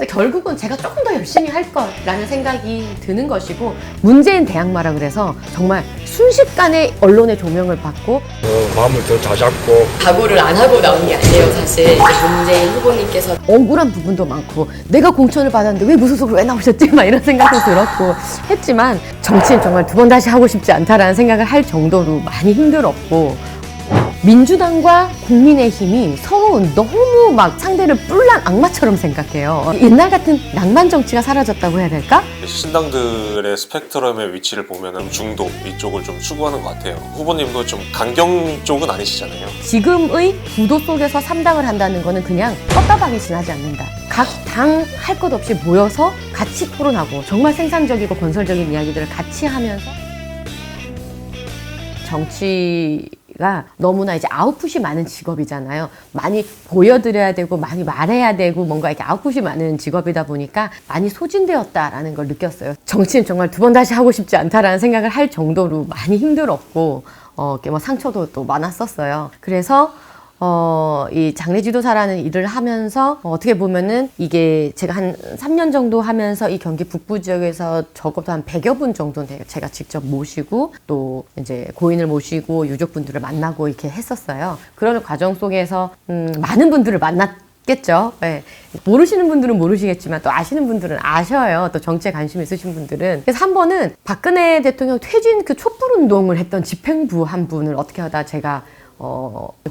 결국은 제가 조금 더 열심히 할 거라는 생각이 드는 것이고, 문재인 대항마라 그래서 정말 순식간에 언론의 조명을 받고 마음을 더 다잡고 각오를 안 하고 나온 게 아니에요. 사실 문재인 후보님께서 억울한 부분도 많고, 내가 공천을 받았는데 왜 무소속으로 왜 나오셨지? 막 이런 생각도 들었고 했지만, 정치는 정말 두 번 다시 하고 싶지 않다라는 생각을 할 정도로 많이 힘들었고, 민주당과 국민의힘이 서로 너무 막 상대를 뿔난 악마처럼 생각해요. 옛날 같은 낭만 정치가 사라졌다고 해야 될까? 신당들의 스펙트럼의 위치를 보면 중도 이쪽을 좀 추구하는 것 같아요. 후보님도 좀 강경 쪽은 아니시잖아요. 지금의 구도 속에서 3당을 한다는 거는 그냥 껐다방이 지나지 않는다. 각 당 할 것 없이 모여서 같이 토론하고 정말 생산적이고 건설적인 이야기들을 같이 하면서, 정치가 너무나 이제 아웃풋이 많은 직업이잖아요. 많이 보여드려야 되고 많이 말해야 되고 뭔가 이렇게 아웃풋이 많은 직업이다 보니까 많이 소진되었다라는 걸 느꼈어요. 정치는 정말 두 번 다시 하고 싶지 않다라는 생각을 할 정도로 많이 힘들었고, 뭐 상처도 또 많았었어요. 그래서 이 장례 지도사라는 일을 하면서 어떻게 보면은 이게 제가 한 3년 정도 하면서 이 경기 북부 지역에서 적어도 한 100여 분 정도는 제가 직접 모시고 또 이제 고인을 모시고 유족분들을 만나고 이렇게 했었어요. 그런 과정 속에서 많은 분들을 만났겠죠. 네. 모르시는 분들은 모르시겠지만 또 아시는 분들은 아셔요. 또 정치에 관심 있으신 분들은. 그래서 한 번은 박근혜 대통령 퇴진 그 촛불 운동을 했던 집행부 한 분을 어떻게 하다 제가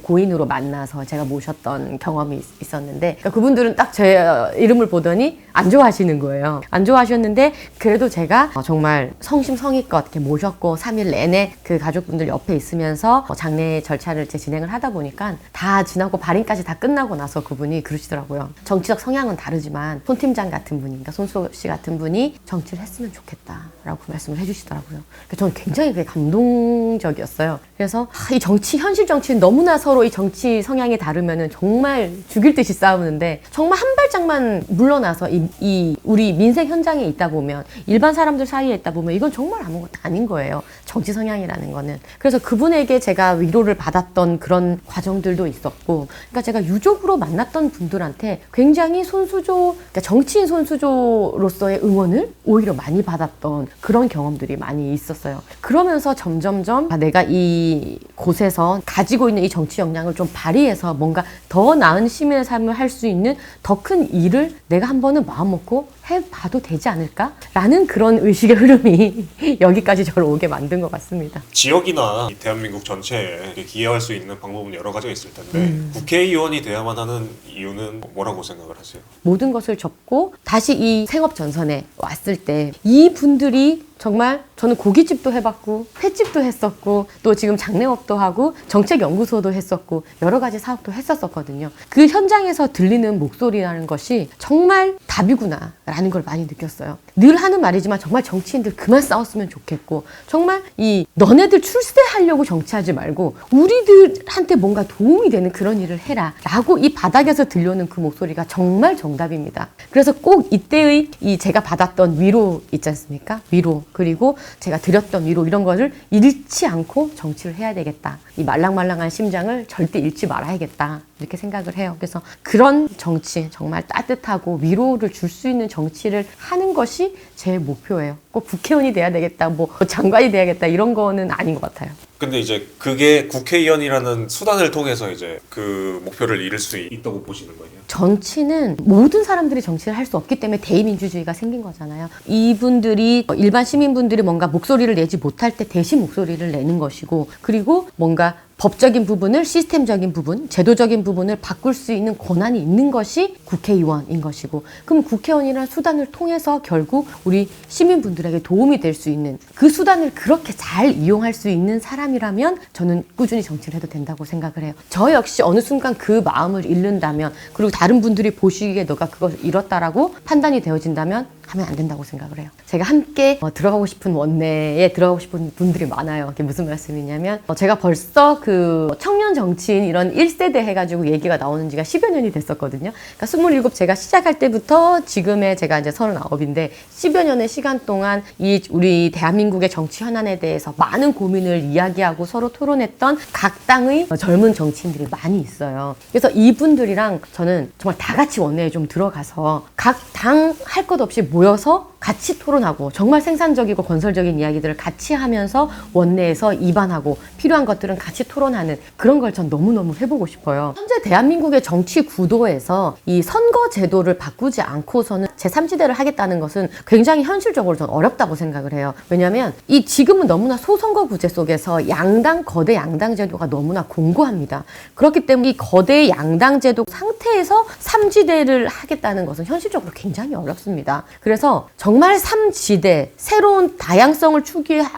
고인으로 만나서 제가 모셨던 경험이 있었는데, 그러니까 그분들은 딱 제 이름을 보더니 안 좋아하시는 거예요. 안 좋아하셨는데 그래도 제가 정말 성심성의껏 이렇게 모셨고 3일 내내 그 가족분들 옆에 있으면서 장례 절차를 이제 진행을 하다 보니까 다 지나고 발인까지 다 끝나고 나서 그분이 그러시더라고요. 정치적 성향은 다르지만 손 팀장 같은 분이, 그러니까 손수호 씨 같은 분이 정치를 했으면 좋겠다라고 말씀을 해주시더라고요. 그러니까 저는 굉장히 그게 감동적이었어요. 그래서 이 정치, 현실 정치는 너무나 서로 이 정치 성향이 다르면은 정말 죽일 듯이 싸우는데, 정말 한 발짝만 물러나서 이 우리 민생 현장에 있다 보면, 일반 사람들 사이에 있다 보면 이건 정말 아무것도 아닌 거예요. 정치 성향이라는 거는. 그래서 그분에게 제가 위로를 받았던 그런 과정들도 있었고, 그러니까 제가 유족으로 만났던 분들한테 굉장히 그러니까 정치인 손수조로서의 응원을 오히려 많이 받았던 그런 경험들이 많이 있었어요. 그러면서 점점점 내가 이 곳에서 가지고 있는 이 정치 역량을 좀 발휘해서 뭔가 더 나은 시민의 삶을 할 수 있는 더 큰 일을 내가 한 번은 마음 먹고 해봐도 되지 않을까? 라는 그런 의식의 흐름이 여기까지 저를 오게 만든 것 같습니다. 지역이나 대한민국 전체에 기여할 수 있는 방법은 여러 가지가 있을 텐데 국회의원이 돼야만 하는 이유는 뭐라고 생각을 하세요? 모든 것을 접고 다시 이 생업 전선에 왔을 때 이분들이 정말, 저는 고깃집도 해봤고 횟집도 했었고 또 지금 장례업도 하고 정책연구소도 했었고 여러 가지 사업도 했었거든요. 그 현장에서 들리는 목소리라는 것이 정말 답이구나 라는 걸 많이 느꼈어요. 늘 하는 말이지만 정말 정치인들 그만 싸웠으면 좋겠고, 정말 이 너네들 출세하려고 정치하지 말고 우리들한테 뭔가 도움이 되는 그런 일을 해라 라고 이 바닥에서 들려오는 그 목소리가 정말 정답입니다. 그래서 꼭 이때의 이 제가 받았던 위로 있지 않습니까? 위로, 그리고 제가 드렸던 위로, 이런 거를 잃지 않고 정치를 해야 되겠다. 이 말랑말랑한 심장을 절대 잃지 말아야겠다. 이렇게 생각을 해요. 그래서 그런 정치, 정말 따뜻하고 위로를 줄 수 있는 정치를 하는 것이 제 목표예요. 꼭 국회의원이 돼야 되겠다, 뭐 장관이 돼야겠다, 이런 거는 아닌 것 같아요. 근데 이제 그게 국회의원이라는 수단을 통해서 이제 그 목표를 이룰 수 있다고 보시는 거예요? 정치는 모든 사람들이 정치를 할 수 없기 때문에 대의민주주의가 생긴 거잖아요. 이분들이, 일반 시민분들이 뭔가 목소리를 내지 못할 때 대신 목소리를 내는 것이고, 그리고 뭔가 법적인 부분을, 시스템적인 부분, 제도적인 부분을 바꿀 수 있는 권한이 있는 것이 국회의원인 것이고, 그럼 국회의원이라는 수단을 통해서 결국 우리 시민분들에게 도움이 될 수 있는 그 수단을 그렇게 잘 이용할 수 있는 사람이라면 저는 꾸준히 정치를 해도 된다고 생각을 해요. 저 역시 어느 순간 그 마음을 잃는다면, 그리고 다른 분들이 보시기에 너가 그걸 잃었다라고 판단이 되어진다면 하면 안 된다고 생각을 해요. 제가 함께 들어가고 싶은 원내에 들어가고 싶은 분들이 많아요. 그게 무슨 말씀이냐면, 제가 벌써 그 청년 정치인 이런 1세대 해가지고 얘기가 나오는 지가 10여 년이 됐었거든요. 그러니까 27 제가 시작할 때부터 지금의 제가 이제 39인데 10여 년의 시간 동안 이 우리 대한민국의 정치 현안에 대해서 많은 고민을 이야기하고 서로 토론했던 각 당의 젊은 정치인들이 많이 있어요. 그래서 이분들이랑 저는 정말 다 같이 원내에 좀 들어가서 각 당 할 것 없이 모여서 같이 토론하고 정말 생산적이고 건설적인 이야기들을 같이 하면서 원내에서 입안하고 필요한 것들은 같이 토론하는 그런 걸 전 너무너무 해보고 싶어요. 현재 대한민국의 정치 구도에서 이 선거 제도를 바꾸지 않고서는 제3지대를 하겠다는 것은 굉장히 현실적으로 전 어렵다고 생각을 해요. 왜냐하면 이 지금은 너무나 소선거구제 속에서 양당, 거대 양당 제도가 너무나 공고합니다. 그렇기 때문에 이 거대 양당 제도 상태에서 3지대를 하겠다는 것은 현실적으로 굉장히 어렵습니다. 그래서 정말 3지대, 새로운 다양성을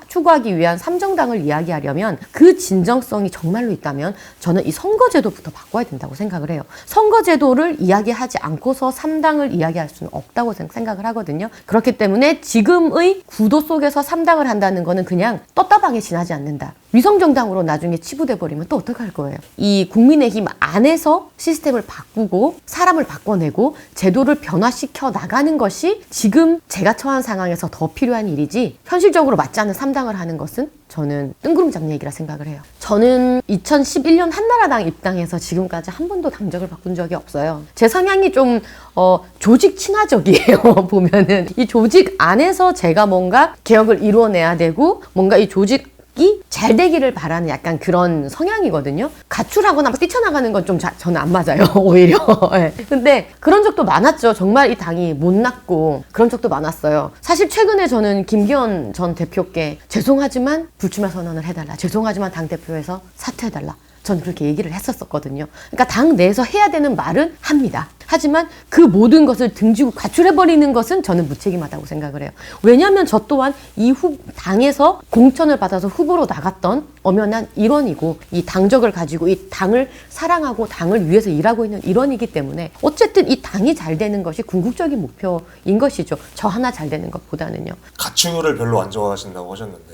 추구하기 위한 3정당을 이야기하려면 그 진정성이 정말로 있다면 저는 이 선거제도부터 바꿔야 된다고 생각을 해요. 선거제도를 이야기하지 않고서 3당을 이야기할 수는 없다고 생각을 하거든요. 그렇기 때문에 지금의 구도 속에서 3당을 한다는 거는 그냥 떴다방에 지나지 않는다. 위성정당으로 나중에 치부돼 버리면 또 어떡할 거예요. 이 국민의힘 안에서 시스템을 바꾸고 사람을 바꿔내고 제도를 변화시켜 나가는 것이 지금 제가 처한 상황에서 더 필요한 일이지 현실적으로 맞지 않는 3당을 하는 것은 저는 뜬구름 잡는 얘기라 생각을 해요. 저는 2011년 한나라당 입당해서 지금까지 한 번도 당적을 바꾼 적이 없어요. 제 성향이 좀 조직 친화적이에요. 보면은 이 조직 안에서 제가 뭔가 개혁을 이루어내야 되고 뭔가 이 조직 잘 되기를 바라는 약간 그런 성향이거든요. 가출하거나 막 뛰쳐나가는 건 좀 저는 안 맞아요. 오히려. 네. 근데 그런 적도 많았죠. 정말 이 당이 못났고 그런 적도 많았어요. 사실 최근에 저는 김기현 전 대표께 죄송하지만 불출마 선언을 해달라. 죄송하지만 당대표에서 사퇴해달라. 전 그렇게 얘기를 했었거든요. 그러니까 당 내에서 해야 되는 말은 합니다. 하지만 그 모든 것을 등지고 가출해버리는 것은 저는 무책임하다고 생각을 해요. 왜냐하면 저 또한 이 당에서 공천을 받아서 후보로 나갔던 엄연한 일원이고 이 당적을 가지고 이 당을 사랑하고 당을 위해서 일하고 있는 일원이기 때문에 어쨌든 이 당이 잘 되는 것이 궁극적인 목표인 것이죠. 저 하나 잘 되는 것보다는요. 가출을 별로 안 좋아하신다고 하셨는데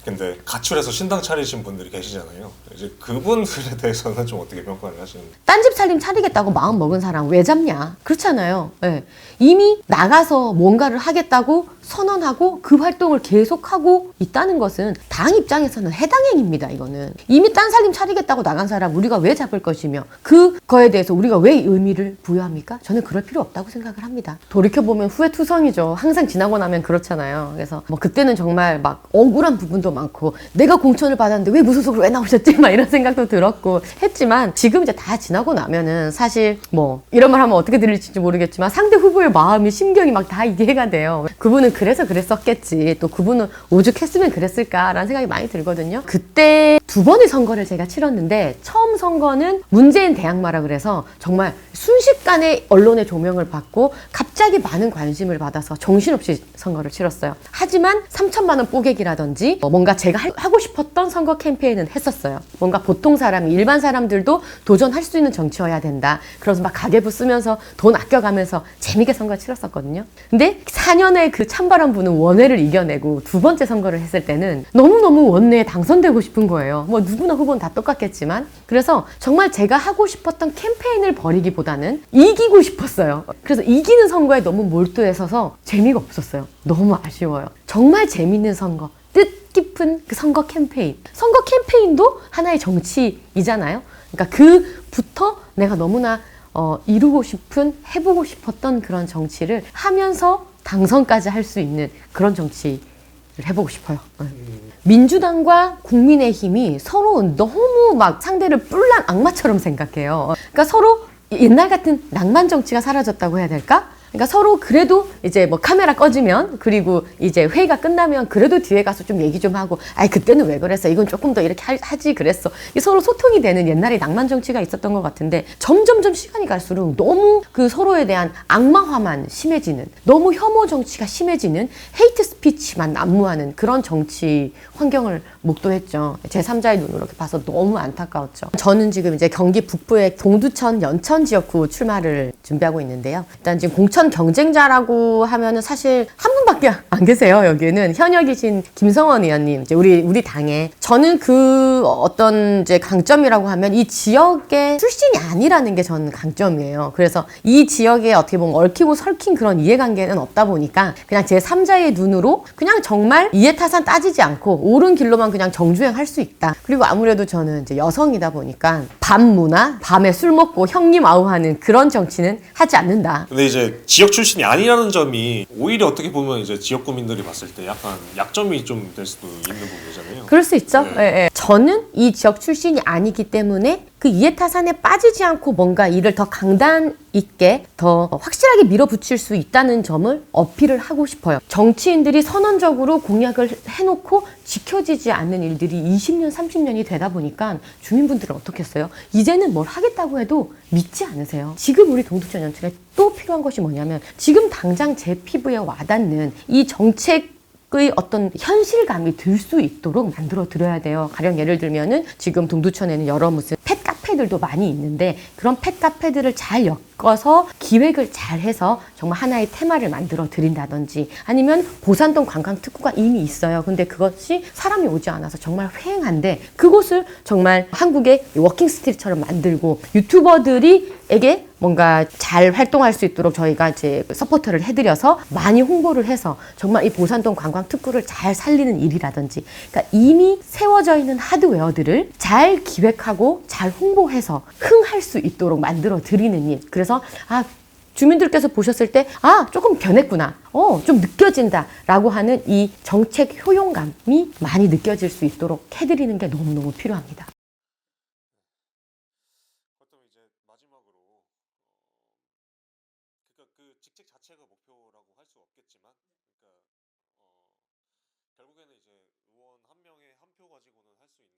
근데 가출해서 신당 차리신 분들이 계시잖아요. 이제 그분들에 대해서는 좀 어떻게 평가를 하시는지. 딴집 살림 차리겠다고 마음 먹은 사람 왜 잡냐? 그렇잖아요. 네. 이미 나가서 뭔가를 하겠다고 선언하고 그 활동을 계속하고 있다는 것은 당 입장에서는 해당행위입니다. 이거는 이미 딴 살림 차리겠다고 나간 사람 우리가 왜 잡을 것이며 그거에 대해서 우리가 왜 의미를 부여합니까? 저는 그럴 필요 없다고 생각을 합니다. 돌이켜보면 후회투성이죠. 항상 지나고 나면 그렇잖아요. 그래서 뭐 그때는 정말 막 억울한 부분도 많고 내가 공천을 받았는데 왜 무소속으로 왜 나오셨지? 막 이런 생각도 들었고 했지만 지금 이제 다 지나고 나면은 사실 뭐 이런 말 하면 어떻게 들릴지 모르겠지만 상대 후보의 마음이 심경이 막 다 이해가 돼요. 그분은 그래서 그랬었겠지. 또 그분은 오죽했으면 그랬을까라는 생각이 많이 들거든요. 그때 두 번의 선거를 제가 치렀는데 처음 선거는 문재인 대항마라 그래서 정말 순식간에 언론의 조명을 받고 갑자기 많은 관심을 받아서 정신없이 선거를 치렀어요. 하지만 3천만 원 뽀개기라든지 뭔가 제가 하고 싶었던 선거 캠페인은 했었어요. 뭔가 보통 사람이 일반 사람들도 도전할 수 있는 정치여야 된다. 그래서 막 가계부 쓰면서 돈 아껴가면서 재미있게 선거 치렀었거든요. 근데 4년의 그 찬바람 부는 원외를 이겨내고 두 번째 선거를 했을 때는 너무너무 원내에 당선되고 싶은 거예요. 뭐 누구나 후보는 다 똑같겠지만 그래서 정말 제가 하고 싶었던 캠페인을 벌이기보다는 이기고 싶었어요. 그래서 이기는 선거에 너무 몰두해서서 재미가 없었어요. 너무 아쉬워요. 정말 재밌는 선거, 뜻깊은 그 선거 캠페인. 선거 캠페인도 하나의 정치이잖아요. 그러니까 그부터 내가 너무나 이루고 싶은, 해보고 싶었던 그런 정치를 하면서 당선까지 할 수 있는 그런 정치를 해보고 싶어요. 민주당과 국민의힘이 서로 너무 막 상대를 뿔난 악마처럼 생각해요. 그러니까 서로 옛날 같은 낭만 정치가 사라졌다고 해야 될까? 그러니까 서로 그래도 이제 뭐 카메라 꺼지면 그리고 이제 회의가 끝나면 그래도 뒤에 가서 좀 얘기 좀 하고 아이 그때는 왜 그랬어 이건 조금 더 이렇게 하지 그랬어 서로 소통이 되는 옛날에 낭만 정치가 있었던 것 같은데 점점점 시간이 갈수록 너무 그 서로에 대한 악마화만 심해지는 너무 혐오 정치가 심해지는 헤이트 스피치만 난무하는 그런 정치 환경을 목도했죠. 제3자의 눈으로 이렇게 봐서 너무 안타까웠죠. 저는 지금 이제 경기 북부의 동두천 연천 지역구 출마를 준비하고 있는데요. 일단 지금 공천 대선 경쟁자라고 하면은 사실 한 분밖에 안 계세요. 여기는 현역이신 김성원 의원님, 이제 우리 당에. 저는 그 어떤 이제 강점이라고 하면 이 지역의 출신이 아니라는 게 저는 강점이에요. 그래서 이 지역에 어떻게 보면 얽히고 설킨 그런 이해관계는 없다 보니까 그냥 제 3자의 눈으로 그냥 정말 이해타산 따지지 않고 옳은 길로만 그냥 정주행할 수 있다. 그리고 아무래도 저는 이제 여성이다 보니까 밤 문화, 밤에 술 먹고 형님 아우하는 그런 정치는 하지 않는다. 근데 이제 지역 출신이 아니라는 점이 오히려 어떻게 보면 이제 지역 구민들이 봤을 때 약간 약점이 좀 될 수도 있는 부분이잖아요. 그럴 수 있죠. 네. 예, 예. 저는 이 지역 출신이 아니기 때문에 그 이해타산에 빠지지 않고 뭔가 일을 더 강단 있게 더 확실하게 밀어붙일 수 있다는 점을 어필을 하고 싶어요. 정치인들이 선언적으로 공약을 해놓고 지켜지지 않는 일들이 20년, 30년이 되다 보니까 주민분들은 어떻겠어요? 이제는 뭘 하겠다고 해도 믿지 않으세요. 지금 우리 동두천 연천에 또 필요한 것이 뭐냐면 지금 당장 제 피부에 와닿는 이 정책 의 어떤 현실감이 들 수 있도록 만들어 드려야 돼요. 가령 예를 들면은 지금 동두천에는 여러 무슨 펫 카페들도 많이 있는데 그런 펫 카페들을 잘 엮어서 기획을 잘 해서 정말 하나의 테마를 만들어 드린다든지 아니면 보산동 관광특구가 이미 있어요. 근데 그것이 사람이 오지 않아서 정말 휑한데 그곳을 정말 한국의 워킹 스트리트처럼 만들고 유튜버들이에게 뭔가 잘 활동할 수 있도록 저희가 이제 서포터를 해드려서 많이 홍보를 해서 정말 이 보산동 관광 특구를 잘 살리는 일이라든지 그러니까 이미 세워져 있는 하드웨어들을 잘 기획하고 잘 홍보해서 흥할 수 있도록 만들어 드리는 일. 그래서 주민들께서 보셨을 때 조금 변했구나. 좀 느껴진다 라고 하는 이 정책 효용감이 많이 느껴질 수 있도록 해드리는 게 너무너무 필요합니다. 그렇다면 이제 마지막으로 그러니까 그 직책 자체가 목표라고 할 수 없겠지만 그러니까 결국에는 이제 의원 한 명의 한 표 가지고는 할 수 있는